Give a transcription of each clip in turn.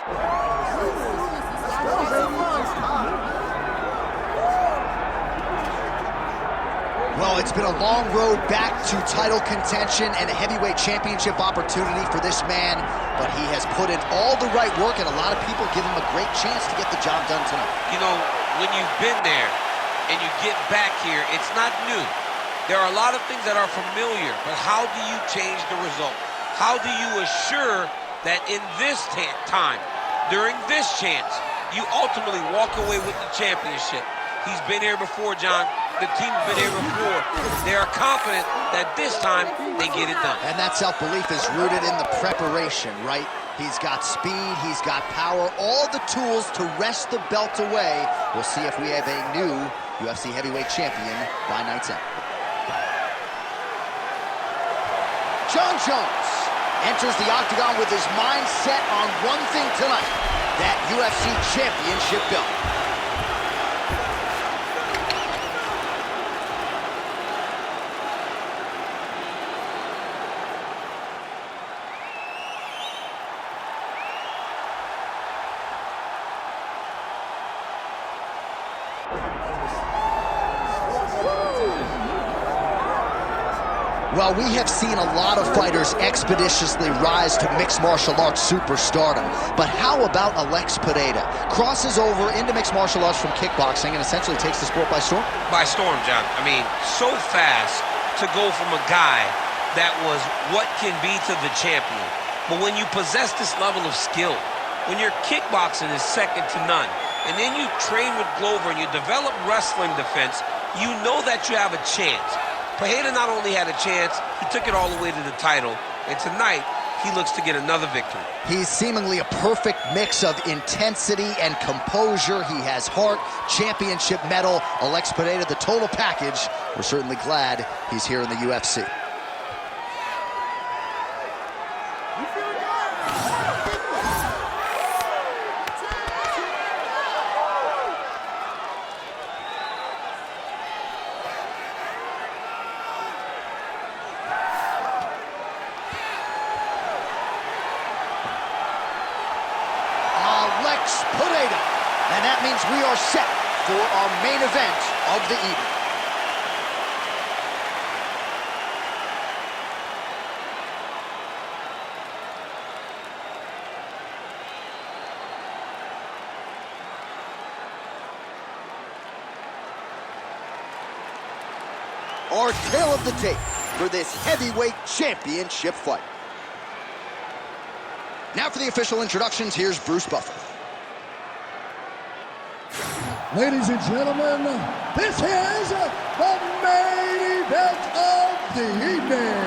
Well, it's been a long road back to title contention and a heavyweight championship opportunity for this man, but he has put in all the right work, and a lot of people give him a great chance to get the job done tonight. You know, when you've been there and you get back here, it's not new. There are a lot of things that are familiar, but how do you change the result? How do you assure that in this time, during this chance, you ultimately walk away with the championship? He's been here before, John. The team's been here before. They are confident that this time they get it done. And that self-belief is rooted in the preparation, right? He's got speed, he's got power, all the tools to wrest the belt away. We'll see if we have a new UFC heavyweight champion by night's end. Jon Jones enters the octagon with his mind set on one thing tonight, that UFC championship belt. Well, we have seen a lot of fighters expeditiously rise to mixed martial arts superstardom. But how about Alex Pereira? Crosses over into mixed martial arts from kickboxing and essentially takes the sport by storm? By storm, John. I mean, so fast to go from a guy that was what can be to the champion. But when you possess this level of skill, when your kickboxing is second to none, and then you train with Glover and you develop wrestling defense, you know that you have a chance. Pereira not only had a chance, he took it all the way to the title, and tonight, he looks to get another victory. He's seemingly a perfect mix of intensity and composure. He has heart, championship medal, Alex Pereira, the total package. We're certainly glad he's here in the UFC. Pereira, and that means we are set for our main event of the evening. Our tale of the tape for this heavyweight championship fight. Now for the official introductions, here's Bruce Buffer. Ladies and gentlemen, this is the main event of the evening.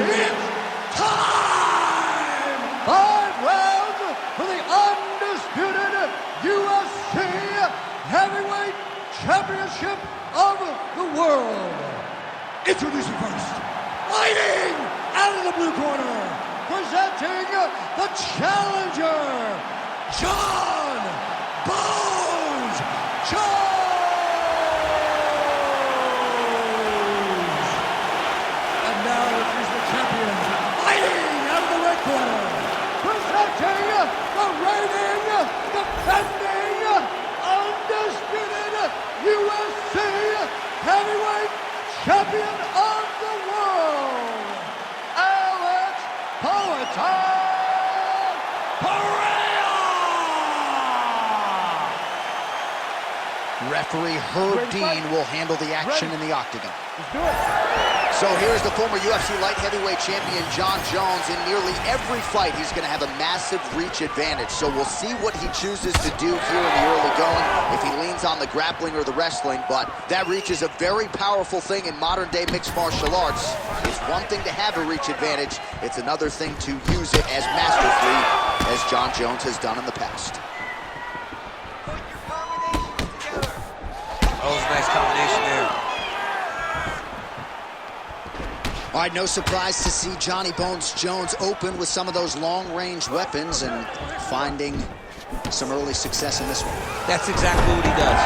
It's time! 5 rounds for the undisputed UFC Heavyweight Championship of the world. Introducing first, fighting out of the blue corner, presenting the challenger, Jon Bones Jones. And now he's the champion, fighting out of the red corner, presenting the reigning, defending, undisputed UFC heavyweight champion of the world, Pereira! Referee Herb Dean will handle the action in the octagon. So here's the former UFC light heavyweight champion, Jon Jones. In nearly every fight, he's going to have a massive reach advantage. So we'll see what he chooses to do here in the early going, if he leans on the grappling or the wrestling. But that reach is a very powerful thing in modern-day mixed martial arts. It's one thing to have a reach advantage. It's another thing to use it as masterfully as Jon Jones has done in the past. That was a nice combination there. All right, no surprise to see Johnny Bones Jones open with some of those long-range weapons and finding some early success in this one. That's exactly what he does.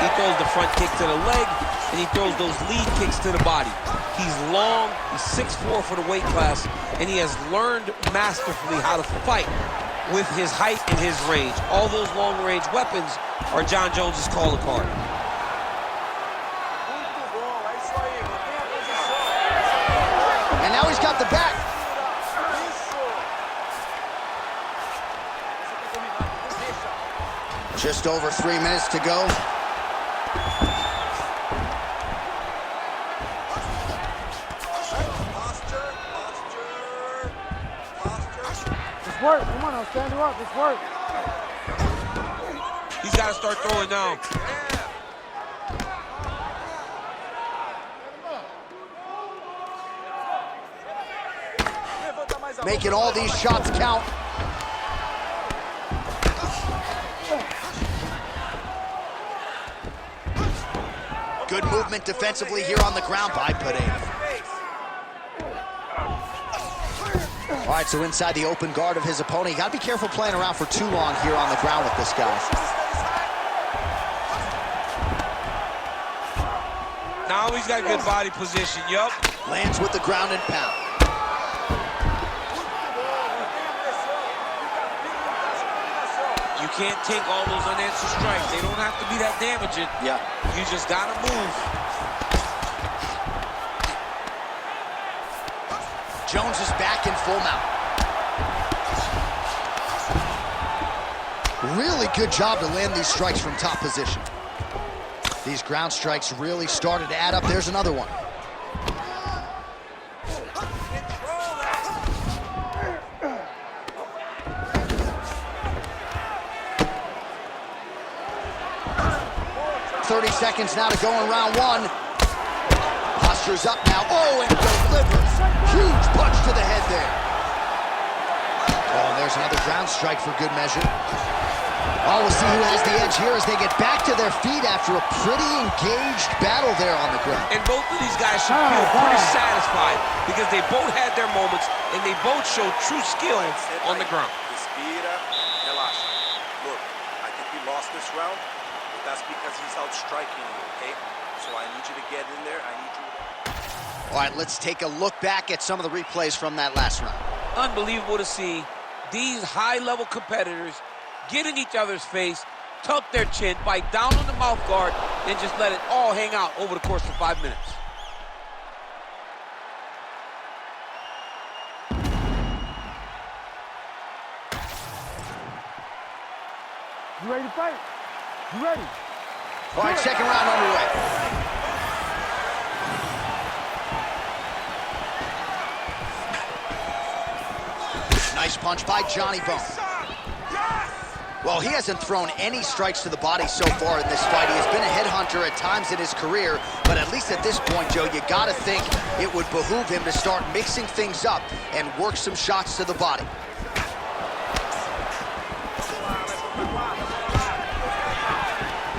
He throws the front kick to the leg, and he throws those lead kicks to the body. He's long, he's 6'4" for the weight class, and he has learned masterfully how to fight with his height and his range. All those long-range weapons are Jon Jones' calling card. And now he's got the back. Just over 3 minutes to go. It's work. Come on, I'll stand you up. It's work. He's got to start throwing down. Making all these shots count. Good movement defensively here on the ground by Pereira. All right, so inside the open guard of his opponent. You got to be careful playing around for too long here on the ground with this guy. Now he's got good body position, yup. Lands with the ground and pound. You can't take all those unanswered strikes. They don't have to be that damaging. Yeah. You just gotta move. Jones is back in full mount. Really good job to land these strikes from top position. These ground strikes really started to add up. There's another one. .30 seconds now to go in round one. Posture's up now. Oh, and delivers. Huge punch to the head there. Oh, and there's another ground strike for good measure. Oh, we'll see who has the edge here as they get back to their feet after a pretty engaged battle there on the ground. And both of these guys should feel pretty satisfied because they both had their moments and they both showed true skill on the ground. Look, I think we lost this round. That's because he's outstriking you, okay? So I need you to get in there. I need you to... All right, let's take a look back at some of the replays from that last round. Unbelievable to see these high-level competitors get in each other's face, tuck their chin, bite down on the mouth guard, and just let it all hang out over the course of 5 minutes. You ready to fight? You ready? All right, second round underway. Nice punch by Johnny Bones. Well, he hasn't thrown any strikes to the body so far in this fight. He has been a headhunter at times in his career, but at least at this point, Joe, you gotta think it would behoove him to start mixing things up and work some shots to the body.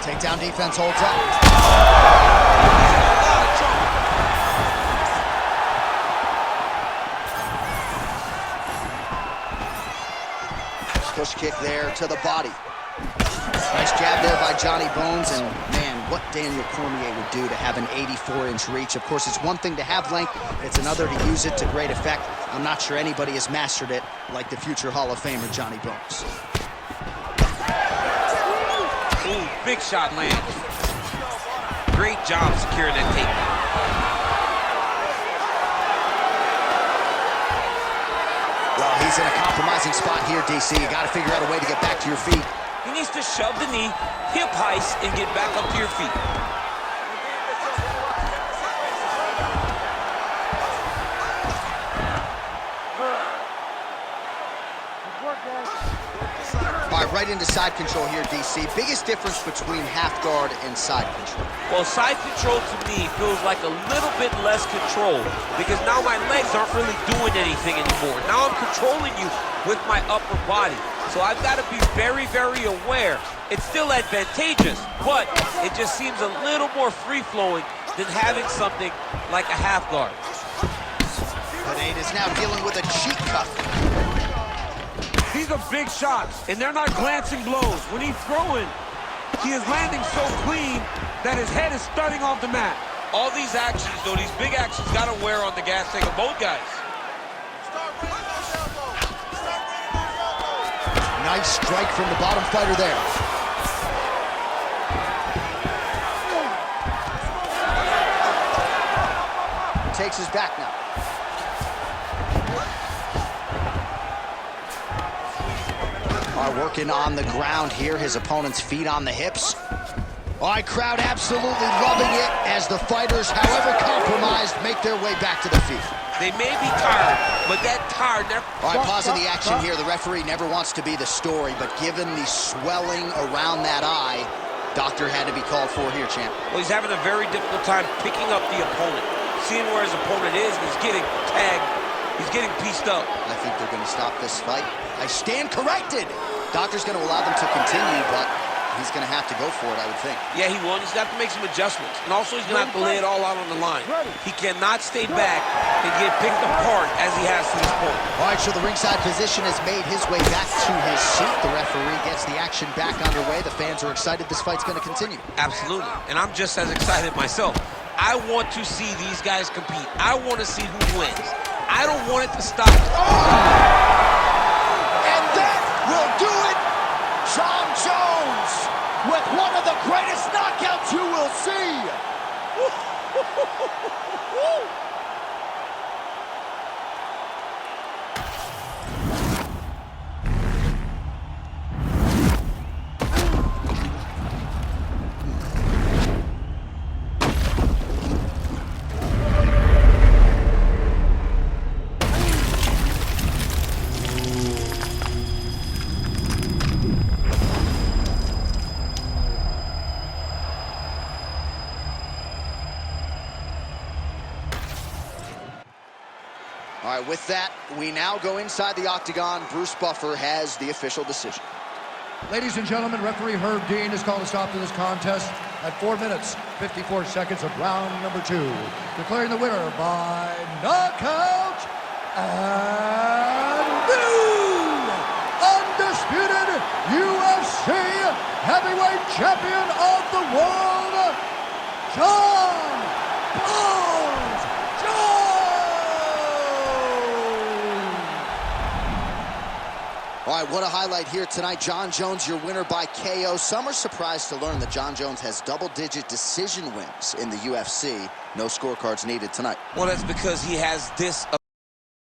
Takedown defense holds up. Push kick there to the body. Nice jab there by Johnny Bones, and man, what Daniel Cormier would do to have an 84-inch reach. Of course, it's one thing to have length, it's another to use it to great effect. I'm not sure anybody has mastered it like the future Hall of Famer Johnny Bones. Ooh, big shot lands. Great job securing that takedown. Well, he's in a compromising spot here, DC. You got to figure out a way to get back to your feet. He needs to shove the knee, hip heist, and get back up to your feet. All right, right into side control here, DC. Biggest difference between half guard and side control? Well, side control to me feels like a little bit less control because now my legs aren't really doing anything anymore. Now I'm controlling you with my upper body. So I've got to be very, very aware. It's still advantageous, but it just seems a little more free-flowing than having something like a half guard. Pereira is now dealing with a cheek cuff. These are big shots, and they're not glancing blows. When he's throwing, he is landing so clean that his head is starting off the mat. All these actions, though, these big actions got to wear on the gas tank of both guys. Nice strike from the bottom fighter there. Takes his back now. All right, working on the ground here. His opponent's feet on the hips. All right, crowd absolutely loving it as the fighters, however compromised, make their way back to the feet. They may be tired, but that tired never... All right, pausing the action here. The referee never wants to be the story, but given the swelling around that eye, doctor had to be called for here, champ. Well, he's having a very difficult time picking up the opponent, seeing where his opponent is, and he's getting tagged. He's getting pieced up. I think they're going to stop this fight. I stand corrected. Doctor's going to allow them to continue, but he's going to have to go for it, I would think. Yeah, he will. He's got to make some adjustments. And also, he's going to have to lay it all out on the line. He cannot stay back and get picked apart as he has to this point. All right, so the ringside position has made his way back to his seat. The referee gets the action back underway. The fans are excited. This fight's going to continue. Absolutely. And I'm just as excited myself. I want to see these guys compete. I want to see who wins. I don't want it to stop. And that will do it. Jon Jones with one of the greatest knockouts you will see. All right, with that, we now go inside the octagon. Bruce Buffer has the official decision. Ladies and gentlemen, referee Herb Dean has called a stop to this contest at 4 minutes, 54 seconds of round number 2, declaring the winner by knockout and new undisputed UFC heavyweight champion of the world, Jon Bones All right, what a highlight here tonight. Jon Jones, your winner by KO. Some are surprised to learn that Jon Jones has double-digit decision wins in the UFC. No scorecards needed tonight. Well, that's because he has this